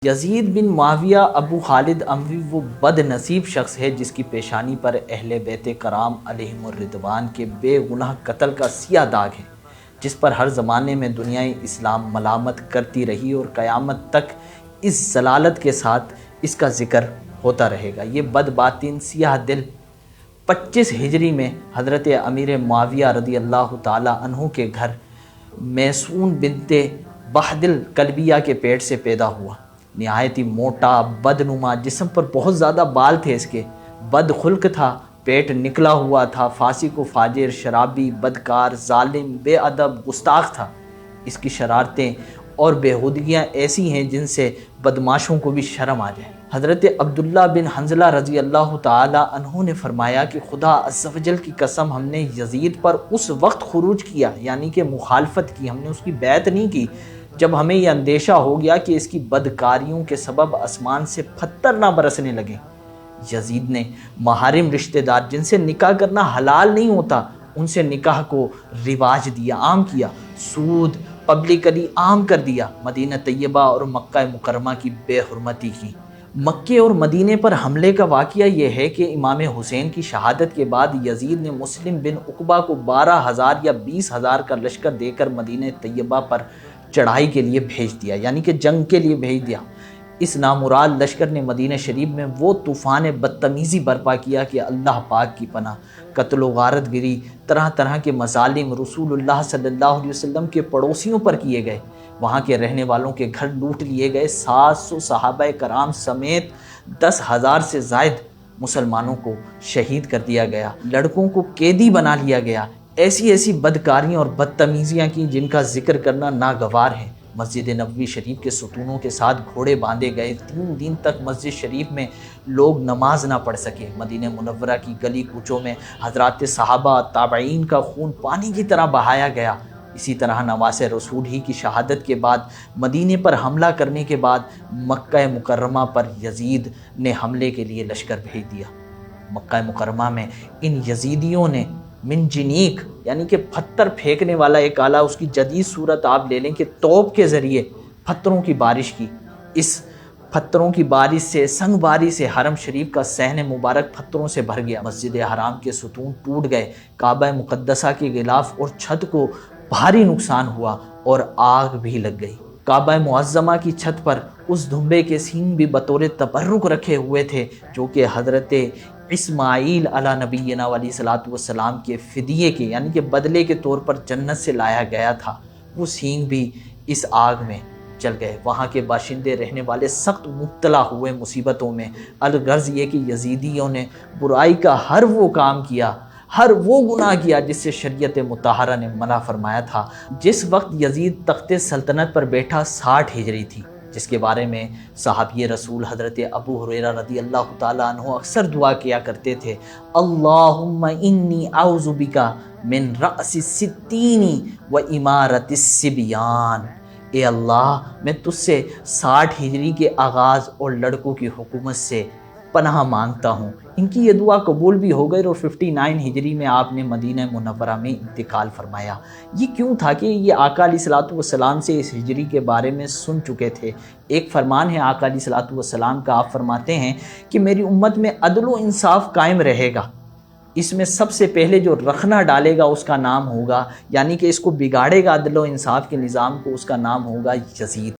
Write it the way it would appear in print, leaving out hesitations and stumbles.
یزید بن معاویہ ابو خالد اموی وہ بد نصیب شخص ہے جس کی پیشانی پر اہل بیت کرام علیہم الرضوان کے بے گناہ قتل کا سیاہ داغ ہے، جس پر ہر زمانے میں دنیائے اسلام ملامت کرتی رہی اور قیامت تک اس ضلالت کے ساتھ اس کا ذکر ہوتا رہے گا۔ یہ بد باطن سیاہ دل 25 ہجری میں حضرت امیر معاویہ رضی اللہ تعالی عنہ کے گھر میسون بنت بہدل کلبیہ کے پیٹ سے پیدا ہوا۔ نہایت ہی موٹا بدنما جسم پر بہت زیادہ بال تھے، اس کے بد خلق تھا، پیٹ نکلا ہوا تھا، فاسق و فاجر، شرابی، بدکار، ظالم، بے ادب، گستاخ تھا۔ اس کی شرارتیں اور بےہودگیاں ایسی ہیں جن سے بدماشوں کو بھی شرم آ جائے۔ حضرت عبداللہ بن حنظلہ رضی اللہ تعالی عنہ نے فرمایا کہ خدا عز و جل کی قسم، ہم نے یزید پر اس وقت خروج کیا، یعنی کہ مخالفت کی، ہم نے اس کی بیعت نہیں کی جب ہمیں یہ اندیشہ ہو گیا کہ اس کی بدکاریوں کے سبب آسمان سے پتھر نہ برسنے لگیں۔ یزید نے محارم رشتہ دار جن سے نکاح کرنا حلال نہیں ہوتا، ان سے نکاح کو رواج دیا، عام کیا، سود پبلکلی عام کر دیا، مدینہ طیبہ اور مکہ مکرمہ کی بے حرمتی کی۔ مکے اور مدینے پر حملے کا واقعہ یہ ہے کہ امام حسین کی شہادت کے بعد یزید نے مسلم بن عقبہ کو 12,000 یا 20,000 کا لشکر دے کر مدینہ طیبہ پر چڑھائی کے لیے بھیج دیا، یعنی کہ جنگ کے لیے بھیج دیا۔ اس نامراد لشکر نے مدینہ شریف میں وہ طوفان بدتمیزی برپا کیا کہ اللہ پاک کی پناہ، قتل و غارت گری، طرح طرح کے مظالم رسول اللہ صلی اللہ علیہ وسلم کے پڑوسیوں پر کیے گئے۔ وہاں کے رہنے والوں کے گھر لوٹ لیے گئے، 700 صحابہ کرام سمیت 10,000 سے زائد مسلمانوں کو شہید کر دیا گیا، لڑکوں کو قیدی بنا لیا گیا۔ ایسی بدکاریاں اور بدتمیزیاں کی جن کا ذکر کرنا ناگوار ہے۔ مسجد نبوی شریف کے ستونوں کے ساتھ گھوڑے باندھے گئے، 3 دن تک مسجد شریف میں لوگ نماز نہ پڑھ سکے۔ مدینہ منورہ کی گلی کوچوں میں حضرات صحابہ تابعین کا خون پانی کی طرح بہایا گیا۔ اسی طرح نواس رسول ہی کی شہادت کے بعد مدینے پر حملہ کرنے کے بعد مکہ مکرمہ پر یزید نے حملے کے لیے لشکر بھیج دیا۔ مکہ مکرمہ میں ان یزیدیوں نے منجنیق یعنی کہ پتھر پھینکنے والا ایک آلہ، اس کی جدید صورت آپ لے لیں کہ توپ کے ذریعے پتھروں کی بارش کی۔ اس پتھروں کی بارش سے، سنگ باری سے حرم شریف کا صحن مبارک پتھروں سے بھر گیا، مسجد حرام کے ستون ٹوٹ گئے، کعبہ مقدسہ کے غلاف اور چھت کو بھاری نقصان ہوا اور آگ بھی لگ گئی۔ کعبہ معظمہ کی چھت پر اس دھمبے کے سینگ بھی بطور تبرک رکھے ہوئے تھے جو کہ حضرت اسماعیل علی نبینا علیہ الصلوۃ والسلام کے فدیے کے یعنی کہ بدلے کے طور پر جنت سے لایا گیا تھا۔ وہ سینگ بھی اس آگ میں جل گئے۔ وہاں کے باشندے رہنے والے سخت مبتلا ہوئے مصیبتوں میں۔ الغرض یہ کہ یزیدیوں نے برائی کا ہر وہ کام کیا، ہر وہ گناہ کیا جس سے شریعت مطہرہ نے منع فرمایا تھا۔ جس وقت یزید تخت سلطنت پر بیٹھا 60 ہجری تھی، جس کے بارے میں صحابی رسول حضرت ابو ہریرہ رضی اللہ تعالیٰ عنہ اکثر دعا کیا کرتے تھے، اللہم انی اعوذ بک من رأس الستین و امارت الصبیان۔ اے اللہ، میں تجھ سے 60 ہجری کے آغاز اور لڑکوں کی حکومت سے پناہ مانگتا ہوں۔ ان کی یہ دعا قبول بھی ہو گئی اور 59 ہجری میں آپ نے مدینہ منورہ میں انتقال فرمایا۔ یہ کیوں تھا کہ یہ آقا علیہ الصلوۃ والسلام سے اس ہجری کے بارے میں سن چکے تھے۔ ایک فرمان ہے آقا علیہ الصلوۃ والسلام کا، آپ فرماتے ہیں کہ میری امت میں عدل و انصاف قائم رہے گا، اس میں سب سے پہلے جو رخنہ ڈالے گا اس کا نام ہوگا، یعنی کہ اس کو بگاڑے گا عدل و انصاف کے نظام کو، اس کا نام ہوگا یزید۔